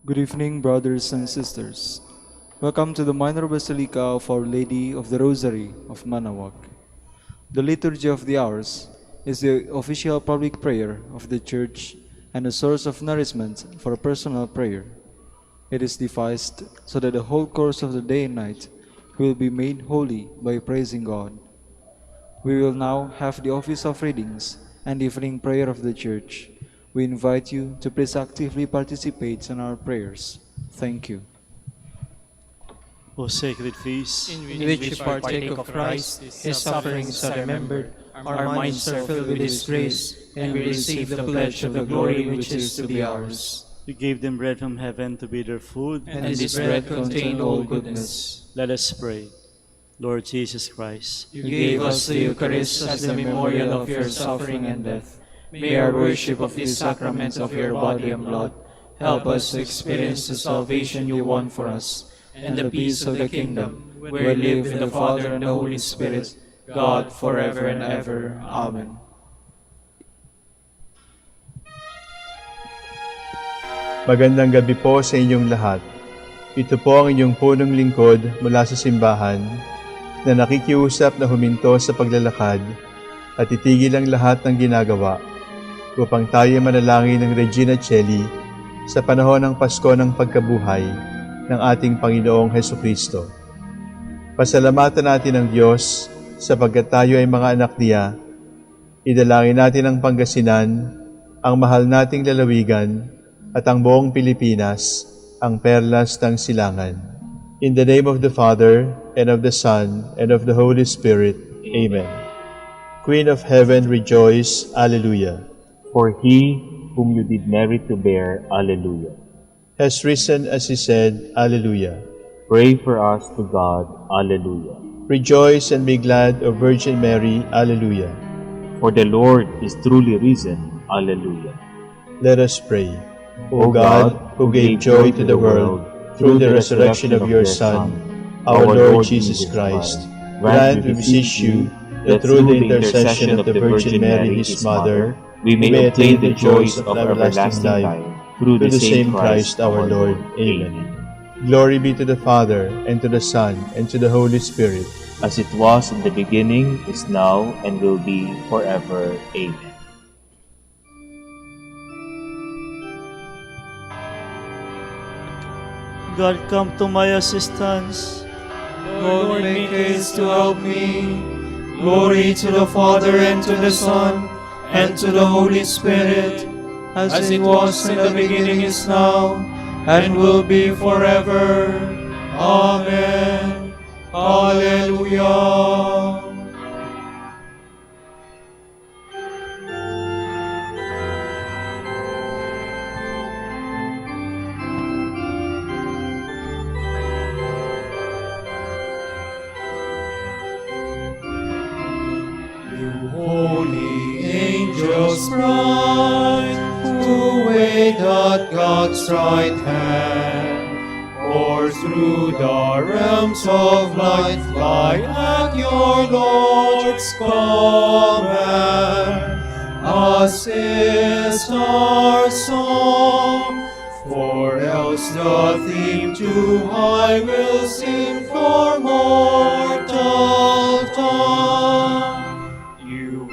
Good evening, brothers and sisters. Welcome to the Minor Basilica of Our Lady of the Rosary of Manaoag. The Liturgy of the Hours is the official public prayer of the Church and a source of nourishment for personal prayer. It is devised so that the whole course of the day and night will be made holy by praising God. We will now have the office of readings and evening prayer of the Church. We invite you to please actively participate in our prayers. Thank you. O sacred feast, in which we partake of Christ, His sufferings are remembered, our minds are filled with His grace, and we receive the pledge of the glory which is to be ours. you gave them bread from heaven to be their food, And this bread contained all goodness. let us pray. Lord Jesus Christ, You gave us the Eucharist as the memorial of your suffering and death. May our worship of this sacrament of your body and blood help us to experience the salvation you won for us, and the peace of the kingdom, where live in the Father and the Holy Spirit, God forever and ever. Amen. Magandang gabi po sa inyong lahat. Ito po ang inyong punong lingkod mula sa simbahan na nakikiusap na huminto sa paglalakad at itigil ang lahat ng ginagawa upang tayo manalangin ng Regina Coeli sa panahon ng Pasko ng pagkabuhay ng ating Panginoong Hesukristo. Pasalamatan natin ang Diyos sapagkat tayo ay mga anak niya. Idalangin natin ang Pangasinan, ang mahal nating lalawigan, at ang buong Pilipinas, ang perlas ng silangan. In the name of the Father, and of the Son, and of the Holy Spirit. Amen. Queen of Heaven, rejoice. Alleluia. For he whom you did merit to bear, Alleluia. Has risen as he said, Alleluia. Pray for us to God, Alleluia. Rejoice and be glad, O Virgin Mary, Alleluia. For the Lord is truly risen, Alleluia. Let us pray. O God, who gave joy to the world through the resurrection of your Son, our Lord Jesus Christ, grant, we beseech you, that through the intercession of the Virgin Mary, his Mother, we may obtain the joys of everlasting life, through the same Christ our Lord. Amen. Glory be to the Father, and to the Son, and to the Holy Spirit, As it was in the beginning, is now, and will be forever. Amen. God, come to my assistance. Lord, make haste to help me. Glory to the Father, and to the Son, and to the Holy Spirit, as it was in the beginning, is now, and will be forever. Amen. Hallelujah. Holy angels bright, who wait at God's right hand, or through the realms of light fly at your Lord's command. Assist our song, for else the theme too high will seem for mortal tongue.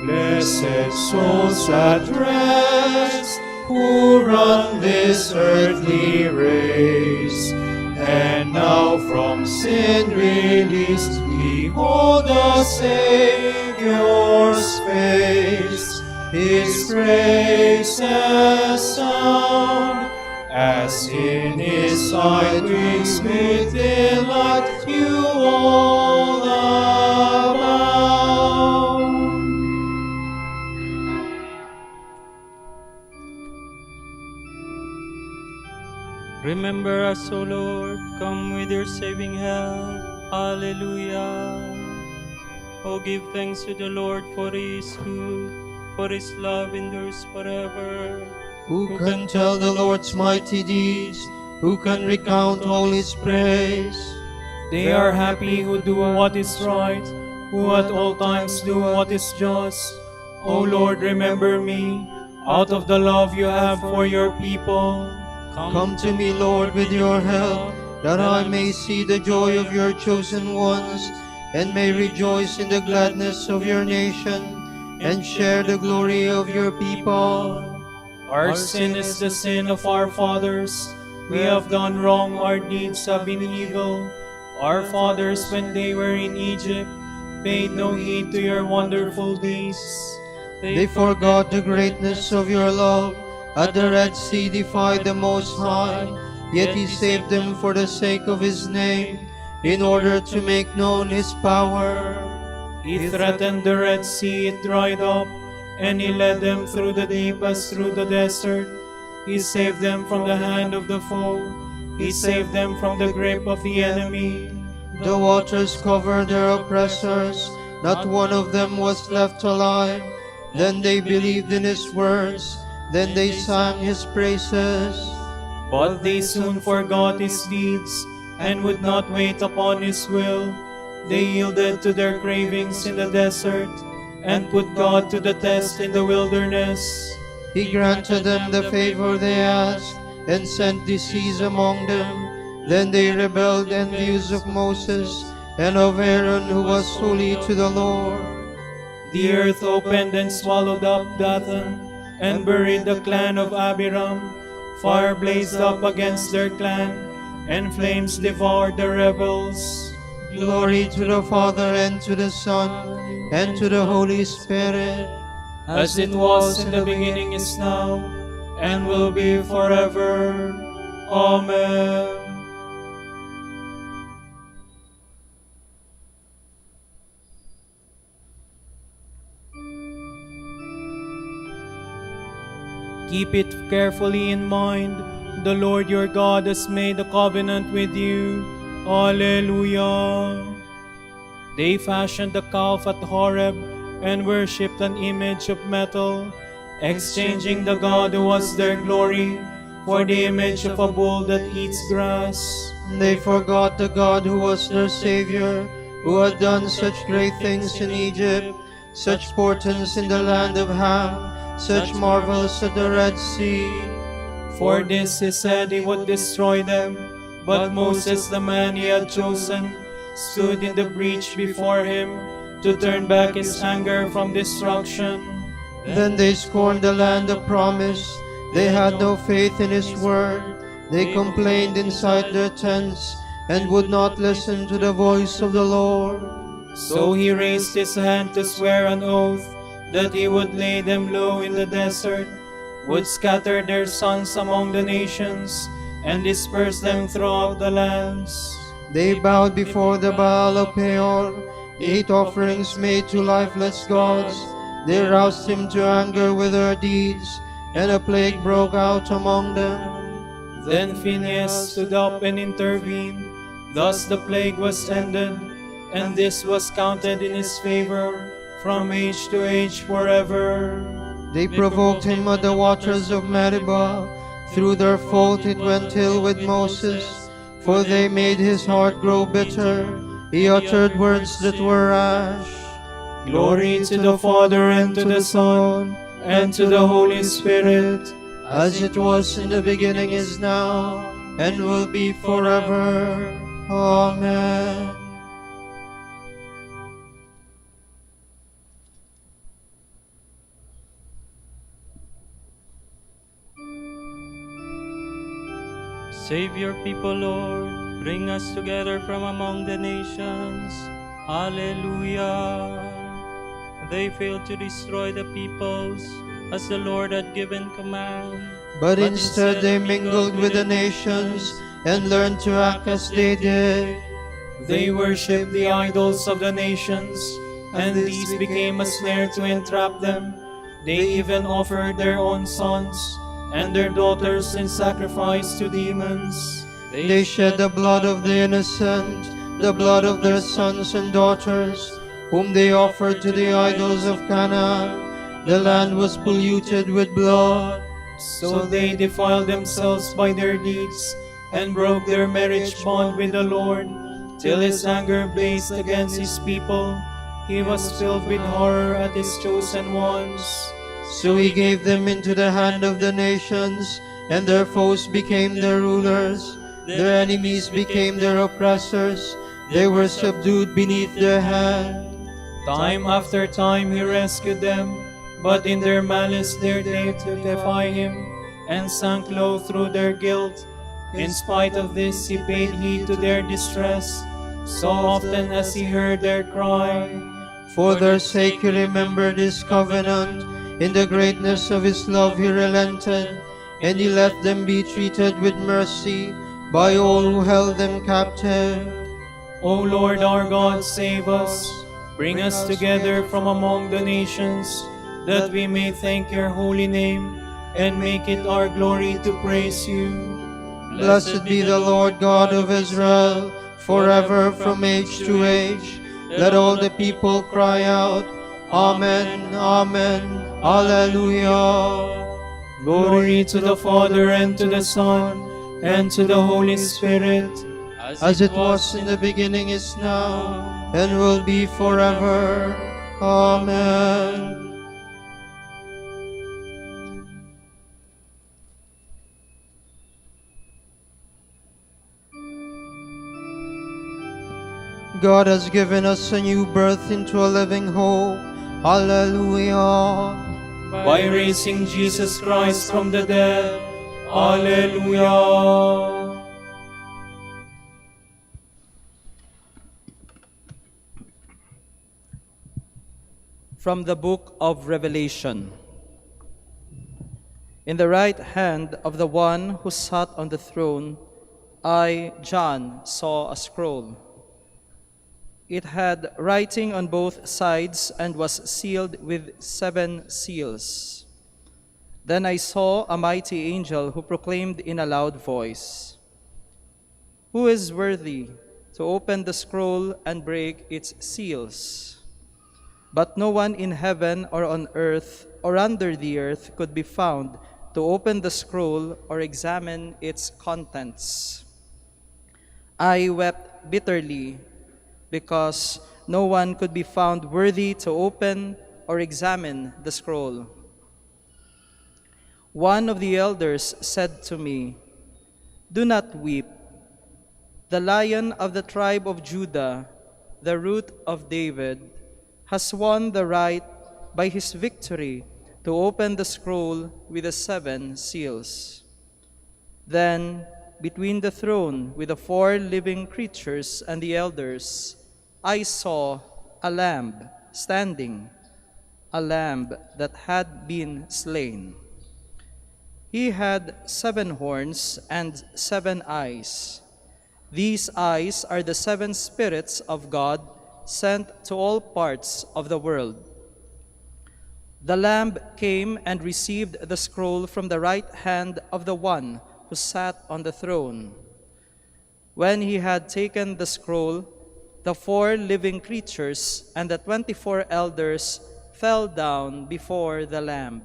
Blessed souls at rest, who run this earthly race, and now from sin released, behold the Saviour's face. His praises sound, as in his sight wings with delight you all abound. Remember us, O Lord, come with your saving help. Alleluia. O give thanks to the Lord, for he is good, for his love endures forever. Who can tell the Lord's mighty deeds? Who can recount all his praise? They are happy who do what is right, who at all times do what is just. O Lord, remember me, out of the love you have for your people. Come to me, Lord, with your help, that I may see the joy of your chosen ones, and may rejoice in the gladness of your nation, and share the glory of your people. Our sin is the sin of our fathers. We have done wrong, our deeds have been evil. Our fathers, when they were in Egypt, paid no heed to your wonderful deeds. They forgot the greatness of your love. At the Red Sea defied the Most High, yet he saved them for the sake of his name, in order to make known his power. He threatened the Red Sea, it dried up, and he led them through the deep as through the desert. He saved them from the hand of the foe. He saved them from the grip of the enemy. The waters covered their oppressors, not one of them was left alive. Then they believed in his words, then they sang his praises. But they soon forgot his deeds, and would not wait upon his will. They yielded to their cravings in the desert, and put God to the test in the wilderness. He granted them the favor they asked, and sent disease among them. Then they rebelled envious of Moses, and of Aaron, who was holy to the Lord. The earth opened and swallowed up Dathan, and buried the clan of Abiram. Fire blazed up against their clan, and flames devoured the rebels. Glory to the Father, and to the Son, and to the Holy Spirit, as it was in the beginning, is now, and will be forever. Amen. Keep it carefully in mind, the Lord your God has made a covenant with you. Alleluia. They fashioned a calf at Horeb and worshipped an image of metal, exchanging the God who was their glory for the image of a bull that eats grass. They forgot the God who was their Savior, who had done such great things in Egypt, such portents in the land of Ham, such marvels at the Red Sea. For this he said he would destroy them, but Moses, the man he had chosen, stood in the breach before him to turn back his anger from destruction. Then they scorned the land of promise. They had no faith in his word. They complained inside their tents and would not listen to the voice of the Lord. So he raised his hand to swear an oath that he would lay them low in the desert, would scatter their sons among the nations, and disperse them throughout the lands. They bowed before the Baal of Peor, ate offerings made to lifeless gods. They roused him to anger with their deeds, and a plague broke out among them. Then Phinehas stood up and intervened. Thus the plague was ended, and this was counted in his favor from age to age forever. They provoked him at the waters of Meribah. Through their fault it went ill with Moses, for they made his heart grow bitter. He uttered words that were rash. Glory to the Father, and to the Son, and to the Holy Spirit, as it was in the beginning, is now, and will be forever. Amen. Save your people, Lord. Bring us together from among the nations. Alleluia. They failed to destroy the peoples, as the Lord had given command. But instead they mingled with the nations, and learned to act as they did. They worshipped the idols of the nations, and these became a snare to entrap them. They even offered their own sons and their daughters in sacrifice to demons. They shed the blood of the innocent, the blood of their sons and daughters, whom they offered to the idols of Canaan. The land was polluted with blood. So they defiled themselves by their deeds, and broke their marriage bond with the Lord, till his anger blazed against his people. He was filled with horror at his chosen ones. So he gave them into the hand of the nations, and their foes became their rulers. Their enemies became their oppressors. They were subdued beneath their hand. Time after time he rescued them, but in their malice they dared to defy him, and sank low through their guilt. In spite of this he paid heed to their distress, so often as he heard their cry. For their sake he remembered his covenant. In the greatness of his love he relented, and he let them be treated with mercy by all who held them captive. O Lord our God, save us. Bring us together from among the nations, that we may thank your holy name, and make it our glory to praise you. Blessed be the Lord God of Israel, forever from age to age. Let all the people cry out, Amen, Amen, Alleluia. Glory to the Father, and to the Son, and to the Holy Spirit, as it was in the beginning, is now, and will be forever. Amen. God has given us a new birth into a living hope. Alleluia. by raising Jesus Christ from the dead. Alleluia. From the Book of Revelation. In the right hand of the one who sat on the throne, I, John, saw a scroll. It had writing on both sides and was sealed with 7 seals. Then I saw a mighty angel who proclaimed in a loud voice, "Who is worthy to open the scroll and break its seals?" But no one in heaven or on earth or under the earth could be found to open the scroll or examine its contents. I wept bitterly because no one could be found worthy to open or examine the scroll. One of the elders said to me, "Do not weep. The Lion of the tribe of Judah, the Root of David, has won the right by his victory to open the scroll with the 7 seals." Then, between the throne with the 4 living creatures and the elders, I saw a lamb standing, a lamb that had been slain. He had 7 horns and 7 eyes. These eyes are the 7 spirits of God sent to all parts of the world. The Lamb came and received the scroll from the right hand of the one who sat on the throne. When he had taken the scroll, the 4 living creatures and the 24 elders fell down before the Lamb.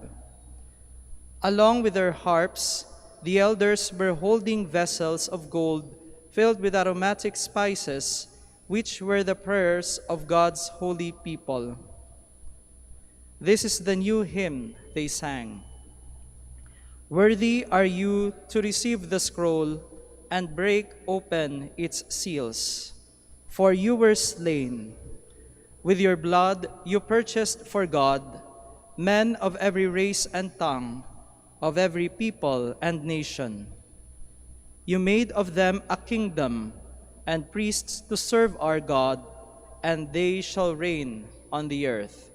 Along with their harps, the elders were holding vessels of gold filled with aromatic spices, which were the prayers of God's holy people. This is the new hymn they sang. "Worthy are you to receive the scroll and break open its seals, for you were slain. With your blood you purchased for God men of every race and tongue, of every people and nation. You made of them a kingdom and priests to serve our God, and they shall reign on the earth."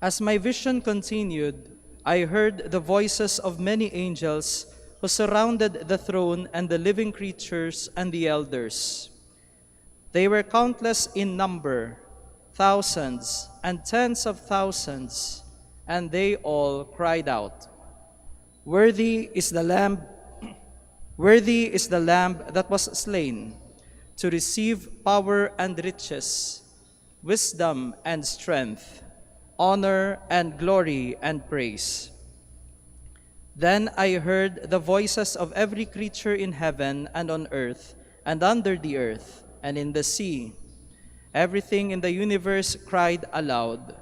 As my vision continued, I heard the voices of many angels who surrounded the throne and the living creatures and the elders. They were countless in number, thousands and tens of thousands, and they all cried out, "Worthy is the Lamb that was slain, to receive power and riches, wisdom and strength, honor and glory and praise." Then I heard the voices of every creature in heaven and on earth and under the earth and in the sea. Everything in the universe cried aloud,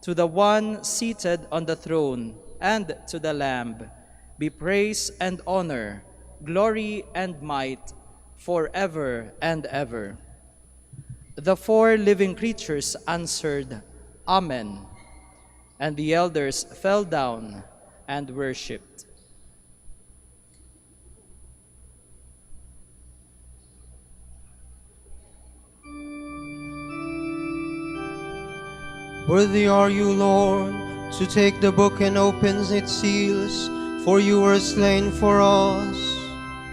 "To the one seated on the throne and to the Lamb be praise and honor, glory and might, forever and ever. The four living creatures answered, Amen. And the elders fell down and worshipped. Worthy are you, Lord, to take the book and open its seals, for you were slain for us.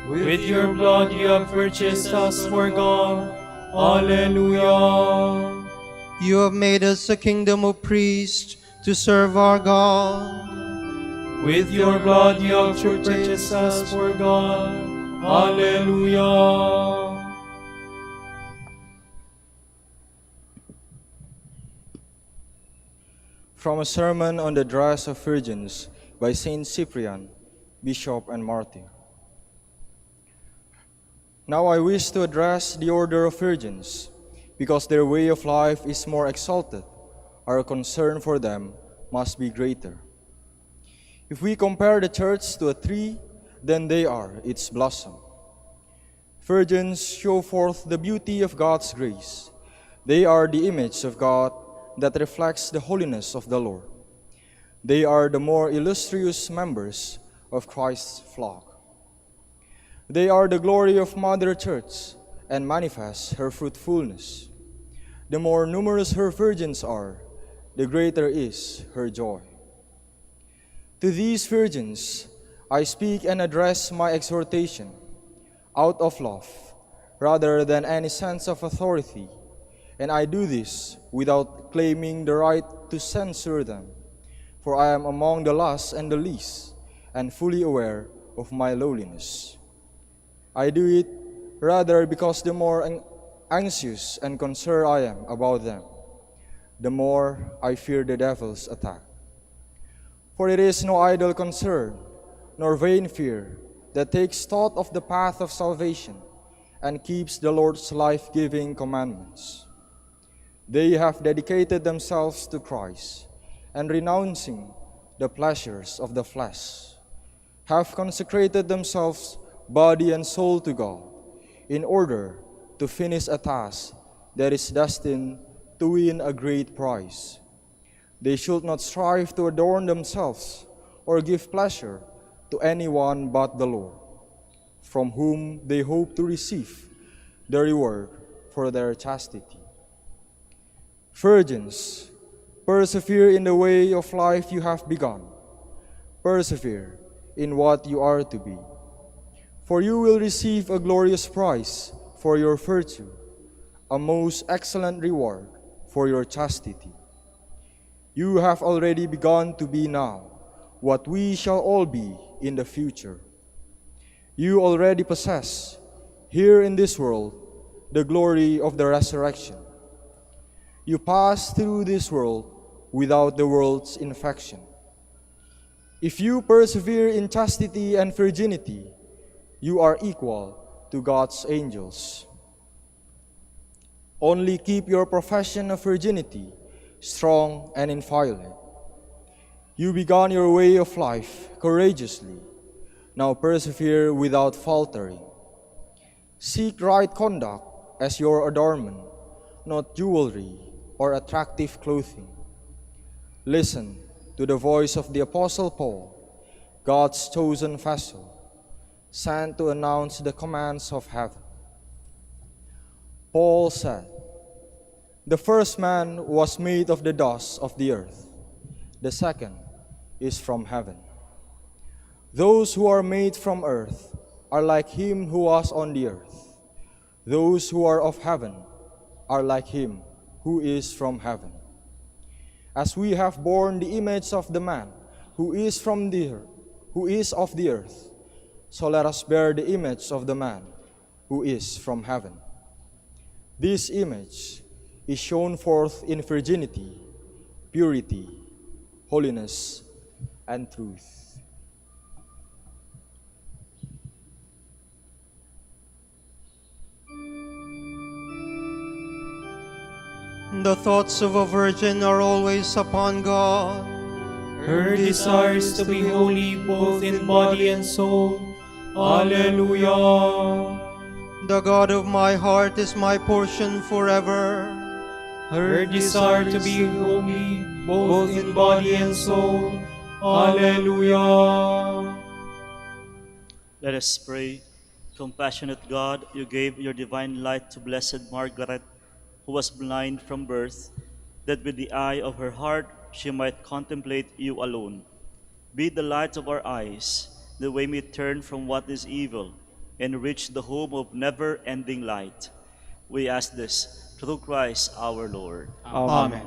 With your blood you have purchased us for God. Alleluia. You have made us a kingdom of priests to serve our God. With your blood you have purchased us for God. Alleluia. From a sermon on the dress of virgins by Saint Cyprian, Bishop and Martyr. Now I wish to address the order of virgins, because their way of life is more exalted. Our concern for them must be greater. If we compare the church to a tree, then they are its blossom. Virgins show forth the beauty of God's grace. They are the image of God that reflects the holiness of the Lord. They are the more illustrious members of Christ's flock. They are the glory of Mother Church and manifest her fruitfulness. The more numerous her virgins are, the greater is her joy. To these virgins, I speak and address my exhortation out of love, rather than any sense of authority, and I do this without claiming the right to censure them, for I am among the last and the least, and fully aware of my lowliness. I do it rather because the more anxious and concerned I am about them, the more I fear the devil's attack. For it is no idle concern, nor vain fear, that takes thought of the path of salvation and keeps the Lord's life-giving commandments. They have dedicated themselves to Christ, and renouncing the pleasures of the flesh, have consecrated themselves body and soul to God, in order to finish a task that is destined to win a great prize. They should not strive to adorn themselves or give pleasure to anyone but the Lord, from whom they hope to receive the reward for their chastity. Virgins, persevere in the way of life you have begun. Persevere in what you are to be. For you will receive a glorious prize for your virtue, a most excellent reward for your chastity. You have already begun to be now what we shall all be in the future. You already possess, here in this world, the glory of the resurrection. You pass through this world without the world's infection. If you persevere in chastity and virginity, you are equal to God's angels. Only keep your profession of virginity strong and inviolate. You began your way of life courageously. Now persevere without faltering. Seek right conduct as your adornment, not jewelry or attractive clothing. Listen to the voice of the Apostle Paul, God's chosen vessel, sent to announce the commands of heaven. Paul said, "The first man was made of the dust of the earth. The second is from heaven. Those who are made from earth are like him who was on the earth. Those who are of heaven are like him who is from heaven. As we have borne the image of the man who is from the earth, who is of the earth, so let us bear the image of the man who is from heaven. This image is shown forth in virginity, purity, holiness, and truth." The thoughts of a virgin are always upon God. Her desire is to be holy both in body and soul. Alleluia. The God of my heart is my portion forever. Her desire to be holy both in body and soul. Alleluia. Let us pray. Compassionate God, you gave your divine light to Blessed Margaret, who was blind from birth, that with the eye of her heart she might contemplate you alone. Be the light of our eyes, that we may turn from what is evil and reach the home of never-ending light. We ask this through Christ our Lord. Amen.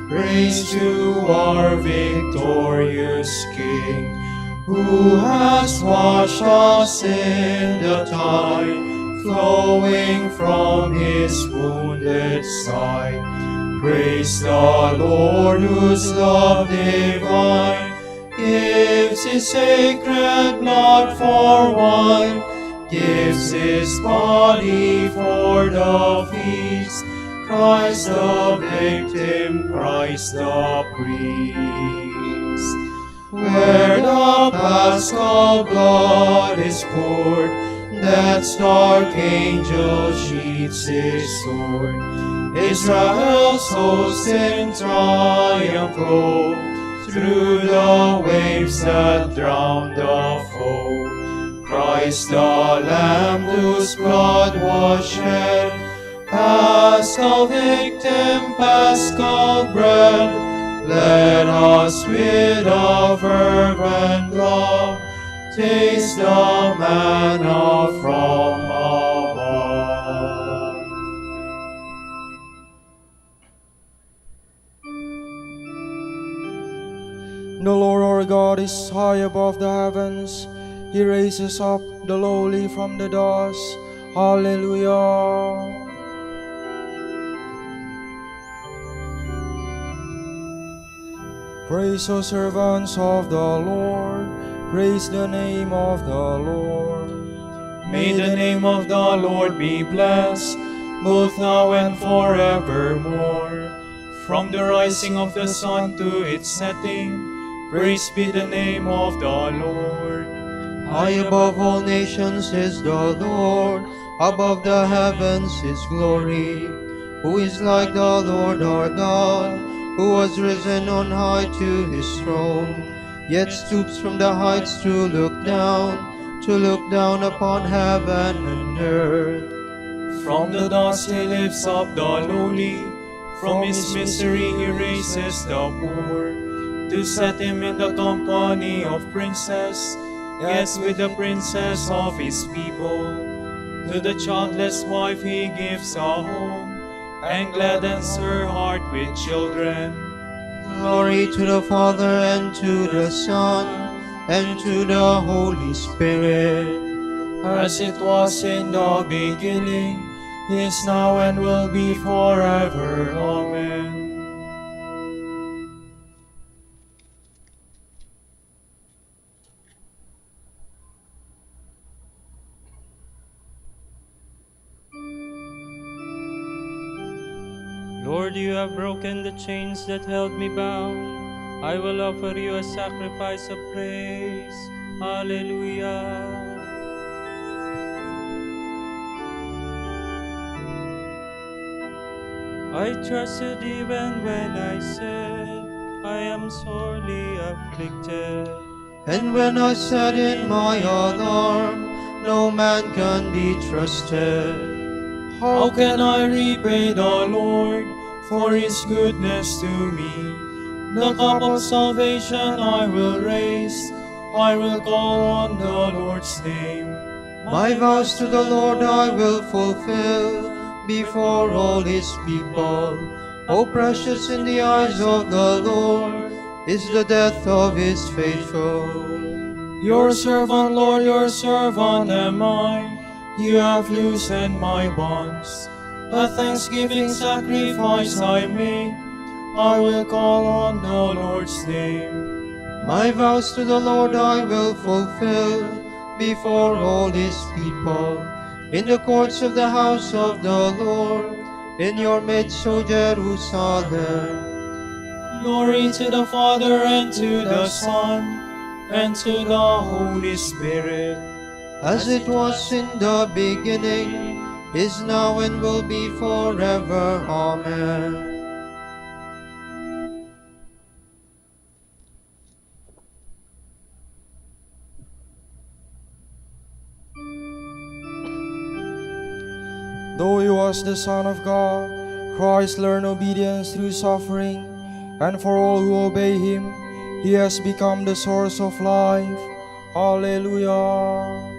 Praise to our victorious King, who has washed us in the tide, flowing from his wounded side. Praise the Lord, whose love divine gives his sacred blood for wine, gives his body for the feast. Christ the victim, Christ the priest. Where the paschal blood is poured, Death's dark angel sheathes his sword. Israel's host in triumph roll through the waves that drown the foe. Christ the Lamb whose blood was shed, Paschal victim, Paschal bread, let us with a fervent love taste the manna from above. The Lord our God is high above the heavens. He raises up the lowly from the dust. Hallelujah. Praise, O servants of the Lord. Praise the name of the Lord. May the name of the Lord be blessed, both now and forevermore. From the rising of the sun to its setting, praise be the name of the Lord. High above all nations is the Lord, above the heavens his glory. Who is like the Lord our God, who was risen on high to his throne, yet stoops from the heights to look down upon heaven and earth. From the dust he lifts up the lowly, from his misery he raises the poor, to set him in the company of princes, yes, with the princess of his people. To the childless wife he gives a home, and gladdens her heart with children. Glory to the Father, and to the Son, and to the Holy Spirit, as it was in the beginning, is now, and will be forever. Amen. Lord, you have broken the chains that held me bound. I will offer you a sacrifice of praise. Hallelujah. I trusted even when I said I am sorely afflicted. and when I said in my alarm, no man can be trusted. How can I repay the Lord for his goodness to me? The cup of salvation I will raise, I will call on the Lord's name. My vows to the Lord I will fulfill before all his people. O precious in the eyes of the Lord is the death of his faithful. Your servant, Lord, your servant am I. You have loosened my bonds. A thanksgiving sacrifice I make, I will call on the Lord's name. My vows to the Lord I will fulfill before all his people. In the courts of the house of the Lord, in your midst, O Jerusalem. Glory to the Father, and to the Son, and to the Holy Spirit. As it was in the beginning, is now, and will be forever. Amen. Though he was the Son of God, Christ learned obedience through suffering, and for all who obey him, he has become the source of life. Hallelujah.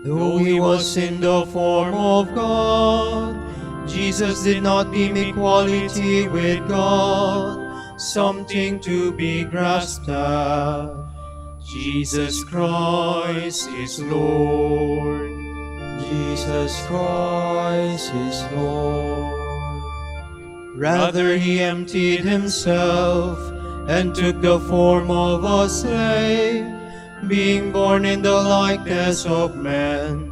Though he was in the form of God, Jesus did not deem equality with God something to be grasped at. Jesus Christ is Lord. Jesus Christ is Lord. Rather he emptied himself and took the form of a slave, being born in the likeness of man.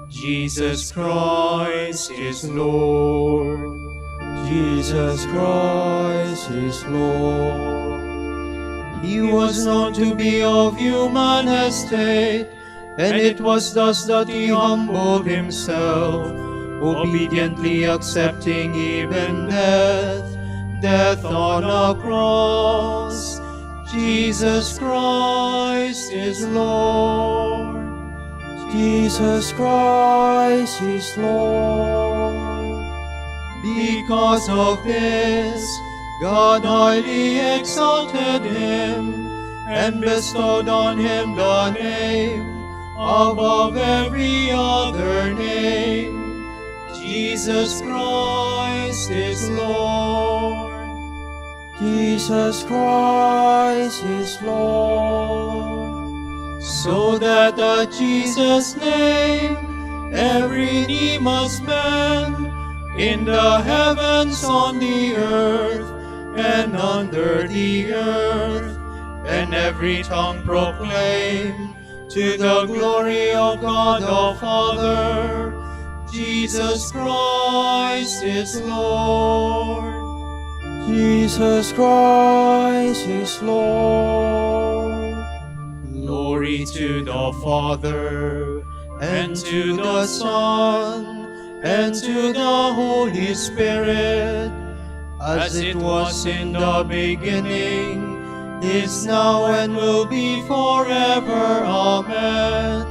Jesus Christ is Lord. Jesus Christ is Lord. He was known to be of human estate, and it was thus that he humbled himself, obediently accepting even death on a cross. Jesus Christ is Lord. Jesus Christ is Lord. Because of this, God highly exalted him and bestowed on him the name above every other name. Jesus Christ is Lord. Jesus Christ is Lord. So that at Jesus' name every knee must bend, in the heavens, on the earth, and under the earth, and every tongue proclaim to the glory of God the Father, Jesus Christ is Lord. Jesus Christ is Lord. Glory to the Father, and to the Son, and to the Holy Spirit, as it was in the beginning, is now, and will be forever. Amen.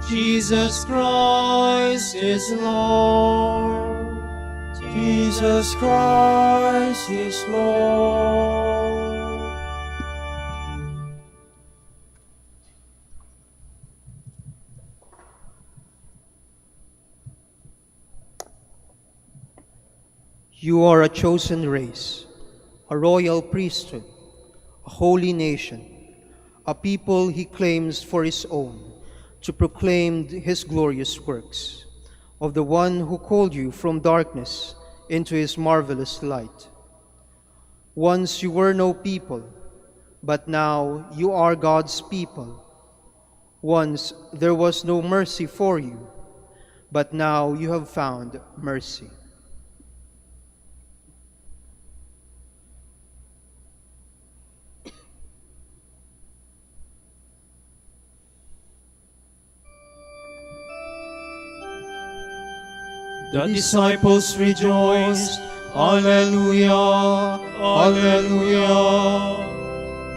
Jesus Christ is Lord. Jesus Christ is Lord. You are a chosen race, a royal priesthood, a holy nation, a people he claims for his own, to proclaim his glorious works, of the one who called you from darkness into his marvelous light. Once you were no people, but now you are God's people. Once there was no mercy for you, but now you have found mercy. The disciples rejoiced, Alleluia, Alleluia.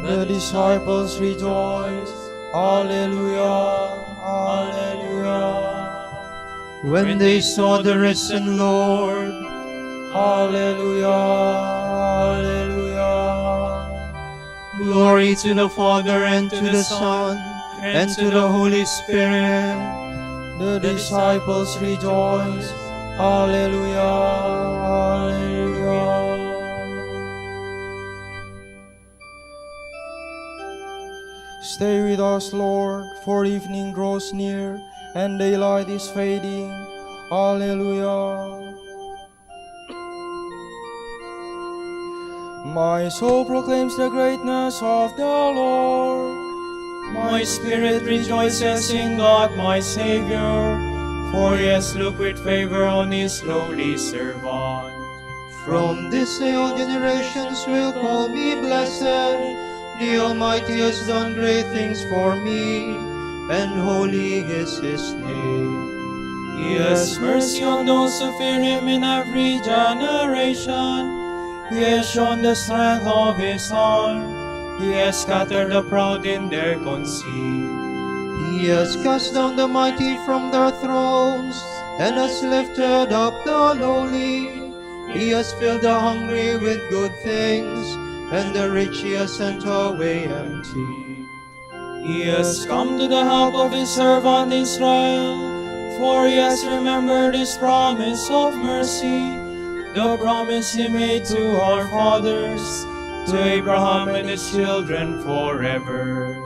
The disciples rejoiced, Alleluia, Alleluia. When they saw the risen Lord, Alleluia, Alleluia. glory to the Father, and to the Son, and to the Holy Spirit. The disciples rejoiced, Alleluia, Alleluia. Stay with us, Lord, for evening draws near, and daylight is fading. Alleluia. My soul proclaims the greatness of the Lord. My spirit rejoices in God my Savior, for he has looked with favor on his lowly servant. From this day all generations will call me blessed. The Almighty has done great things for me, and holy is his name. He has mercy on those who fear him in every generation. He has shown the strength of his arm. He has scattered the proud in their conceit. He has cast down the mighty from their thrones, and has lifted up the lowly. He has filled the hungry with good things, and the rich he has sent away empty. He has come to the help of his servant Israel, For he has remembered his promise of mercy, the promise he made to our fathers, to Abraham and his children forever.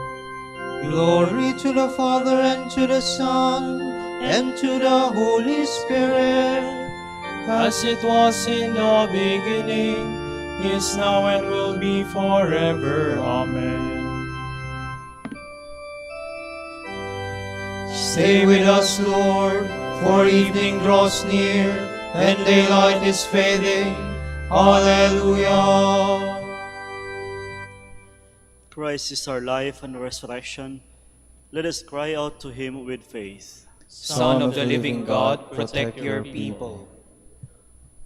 Glory to the Father, and to the Son, and to the Holy Spirit, As it was in the beginning, is now, and will be forever. Amen. Stay with us, Lord, for evening draws near, and daylight is fading. Alleluia. Christ is our life and resurrection. Let us cry out to him with faith. Son of the living God, protect your people.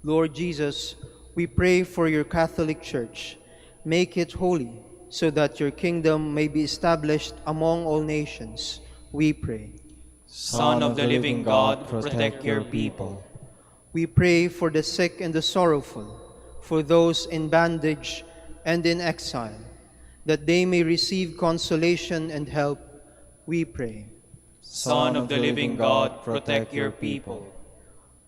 Lord Jesus, we pray for your Catholic Church. Make it holy, so that your kingdom may be established among all nations. We pray. Son of the living God, protect your people. We pray for the sick and the sorrowful, for those in bondage and in exile, that they may receive consolation and help. We pray. Son of the living God, protect your people.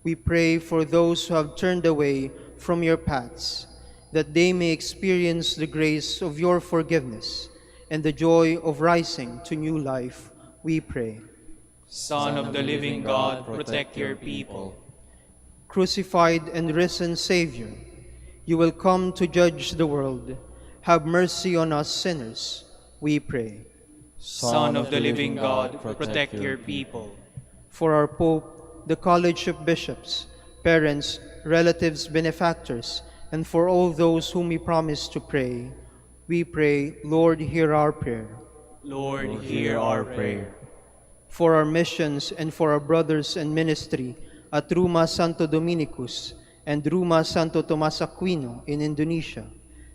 We pray for those who have turned away from your paths, that they may experience the grace of your forgiveness and the joy of rising to new life. We pray. Son of the living God, protect your people. Crucified and risen Savior, you will come to judge the world. Have mercy on us sinners, we pray. Son of the living God, protect your people. For our Pope, the College of Bishops, parents, relatives, benefactors, and for all those whom we promise to pray, we pray, Lord, hear our prayer. Lord, hear our prayer. For our missions and for our brothers and ministry at Ruma Santo Dominicus and Ruma Santo Tomas Aquino in Indonesia,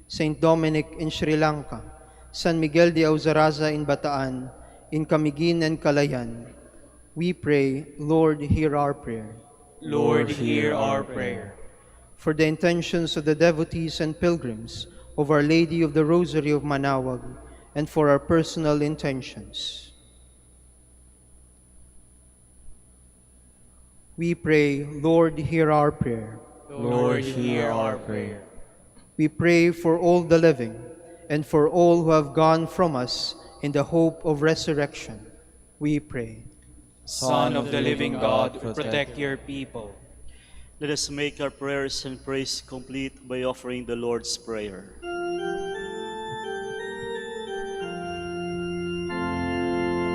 St. Dominic in Sri Lanka, San Miguel de Auzaraza in Bataan, in Camiguin and Calayan, we pray, Lord, hear our prayer. Lord, hear our prayer. For the intentions of the devotees and pilgrims of Our Lady of the Rosary of Manaoag, and for our personal intentions. We pray, Lord, hear our prayer. Lord, hear our prayer. We pray for all the living and for all who have gone from us in the hope of resurrection. We pray. Son of the living God, protect your people. Let us make our prayers and praise complete by offering the Lord's Prayer.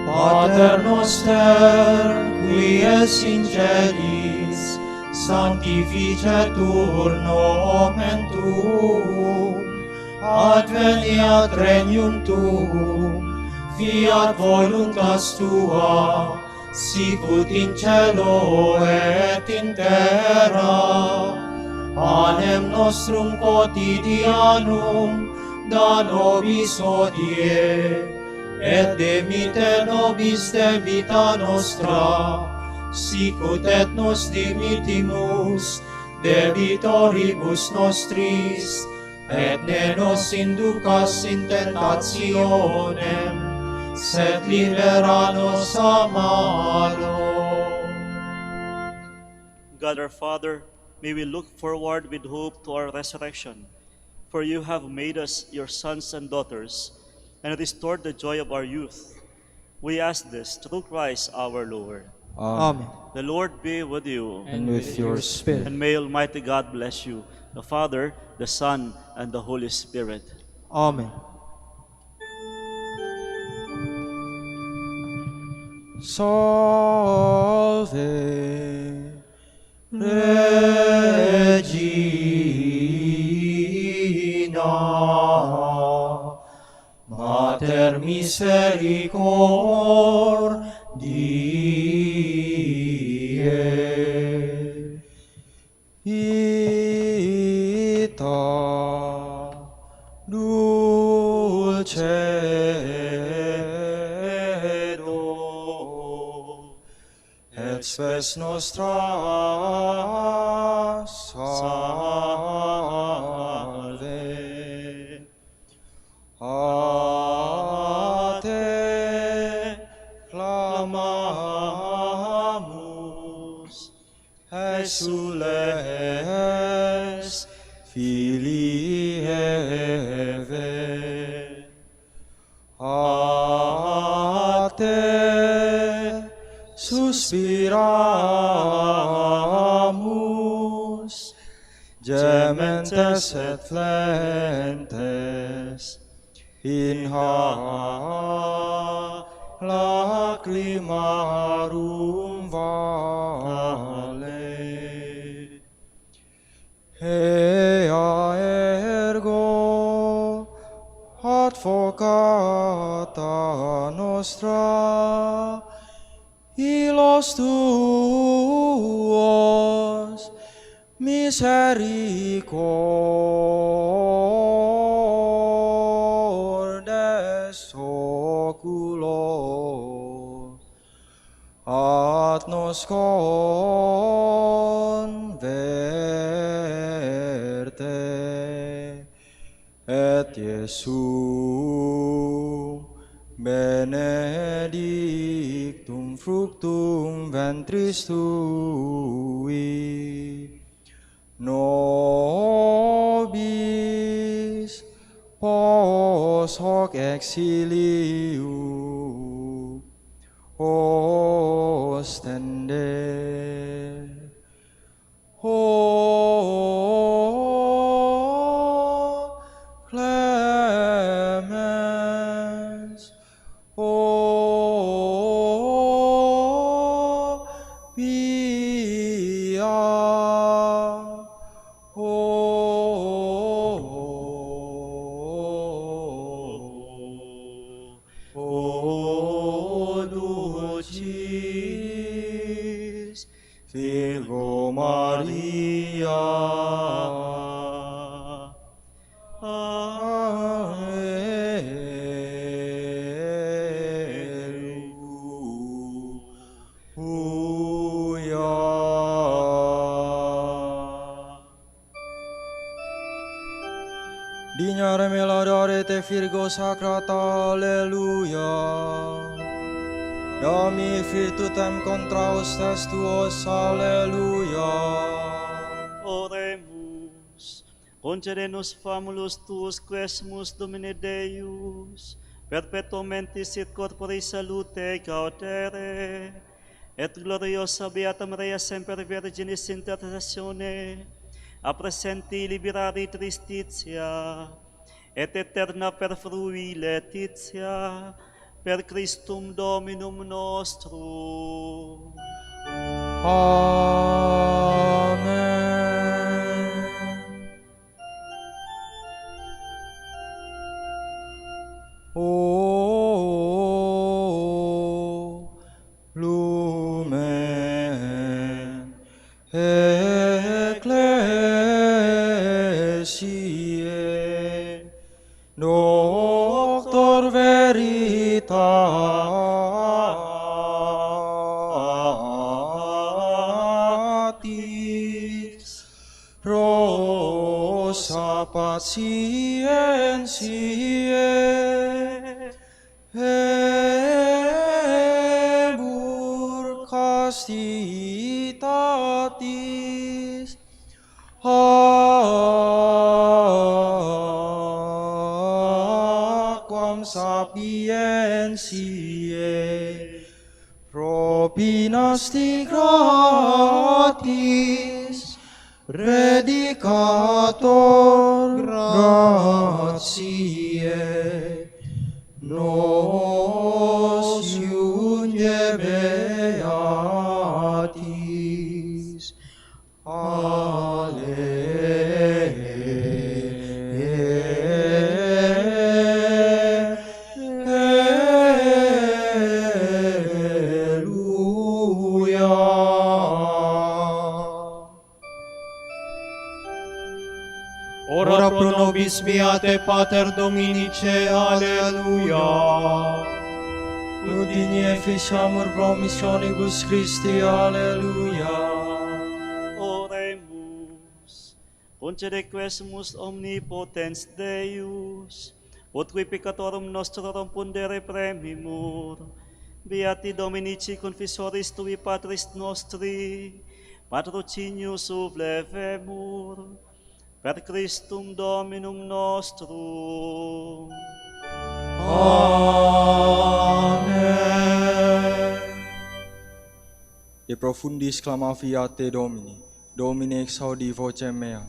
Pater noster, qui es in celis, sanctificetur nomen tuum, adveniat regnum tuum, fiat voluntas tua, sicut in cielo et in terra. Panem nostrum quotidianum da nobis hodie, et dimitte nobis debita nostra, sicut et nos dimittimus debitoribus nostris, et ne nos inducas in tentationem, sed libera nos a malo. God our Father, may we look forward with hope to our resurrection. For you have made us your sons and daughters, and restored the joy of our youth. We ask this through Christ our Lord. Amen. The Lord be with you. And with your spirit. And may Almighty God bless you, the Father, the Son, and the Holy Spirit. Amen. Salve Regina, Mater misericordiae, Ita dulcedo, et spes nostra salve. A te clamamus, aspiramus, gementes et flentes, in lacrimarum vale. Ea ergo advocata nostra, ilos tuos misericordes oculos, ad nos converte, et Iesum benedictum fructum ventris tui, nobis pos hoc exilium ostende. O clemens, o pia, o dulcis Virgo Maria. Dignare me laudare te Virgo Sacrata, alleluia. Dami virtutem contra hostes tuos, alleluia. Oremus. Concede-nos famulus tuus quesumus Domine Deus, perpetuum mentis et corpore salute gautere, et gloriosa Beata Maria semper Virginis intercessione, a presenti liberari tristitia, et eterna perfrui letitia, per Christum Dominum nostrum. Amen. O lumen ecclesiae, doctor veritatis, rosa patientiae, ebur castitatis, aquam sapientiae, propinasti gratis, predicator gratiae, nos iunge beatis. Ora pro nobis beate Pater Dominice, alleluia. Ut digne efficiamur promissionibus Christi, alleluia. Oremus. Concede quesumus omnipotens Deus, ut qui peccatorum nostrorum pundere premimur, beati Dominici confessoris tui Patris nostri, patrocinius sublevemur, per Christum Dominum nostrum. Amen. De profundis clama fiat te Domini, Domine exaudi vocem mea.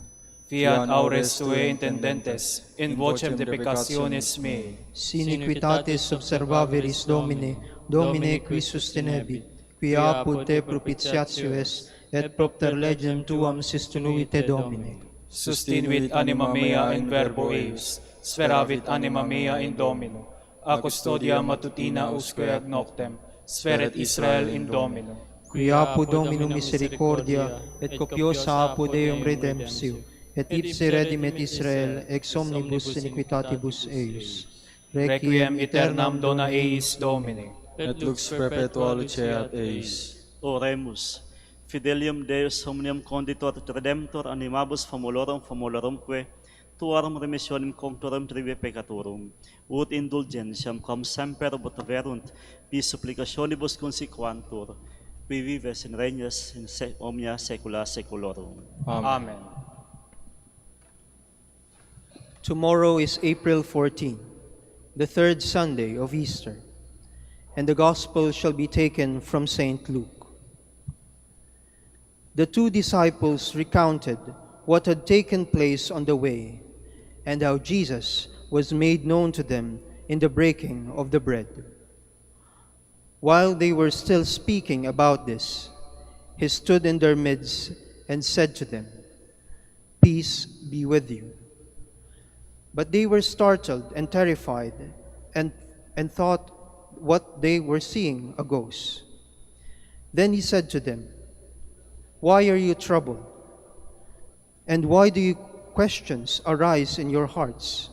Fiat aures tue intendentes, in vocem deprecationis mei. Sin iniquitatis observaveris Domine, Domine qui sustinebit, qui apud te propitiatio est, et propter legem tuam sustinuite Domine. Sustinuit anima mea in verbo eius, speravit anima mea in Domino. A custodia matutina usque ad noctem, speret Israel in Domino. Qui apud Dominum misericordia, et copiosa apud Deum redemptio, et ipse redimet Israel ex omnibus iniquitatibus eius. Requiem aeternam dona eis Domine. Et lux perpetua luceat eis. Oremus. Fidelium Deus omnium conditor et redemptor animabus famulorumque, tuarum remissionem conctorum trivi peccatorum, ut indulgentiam quam semper obtaverunt, vis supplicationibus consequantur, qui vives in regnas in omnia saecula saeculorum. Amen. Tomorrow is April 14, the third Sunday of Easter, and the Gospel shall be taken from St. Luke. The two disciples recounted what had taken place on the way, and how Jesus was made known to them in the breaking of the bread. While they were still speaking about this, he stood in their midst and said to them, "Peace be with you." But they were startled and terrified, and thought what they were seeing a ghost. Then he said to them, "Why are you troubled? And why do questions arise in your hearts?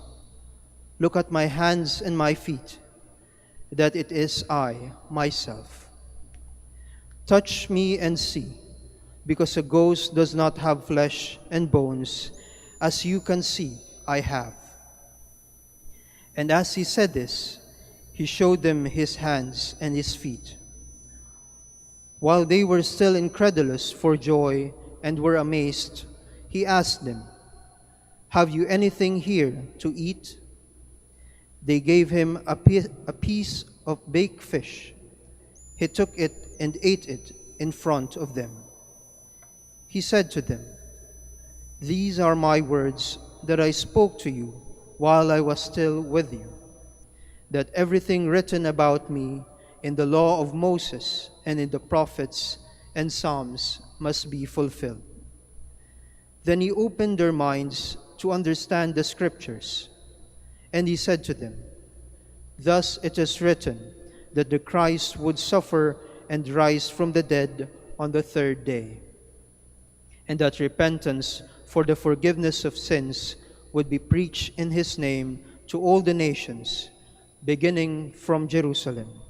Look at my hands and my feet, that it is I, myself. Touch me and see, because a ghost does not have flesh and bones, as you can see I have." And as he said this, he showed them his hands and his feet. While they were still incredulous for joy and were amazed, he asked them, "Have you anything here to eat?" They gave him a piece of baked fish. He took it and ate it in front of them. He said to them, "These are my words that I spoke to you while I was still with you, that everything written about me in the law of Moses and in the prophets and Psalms must be fulfilled." Then he opened their minds to understand the Scriptures, and he said to them, "Thus it is written that the Christ would suffer and rise from the dead on the third day, and that repentance for the forgiveness of sins would be preached in his name to all the nations, beginning from Jerusalem.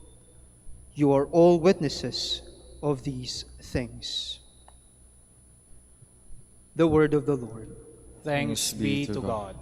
You are all witnesses of these things." The word of the Lord. Thanks be to God.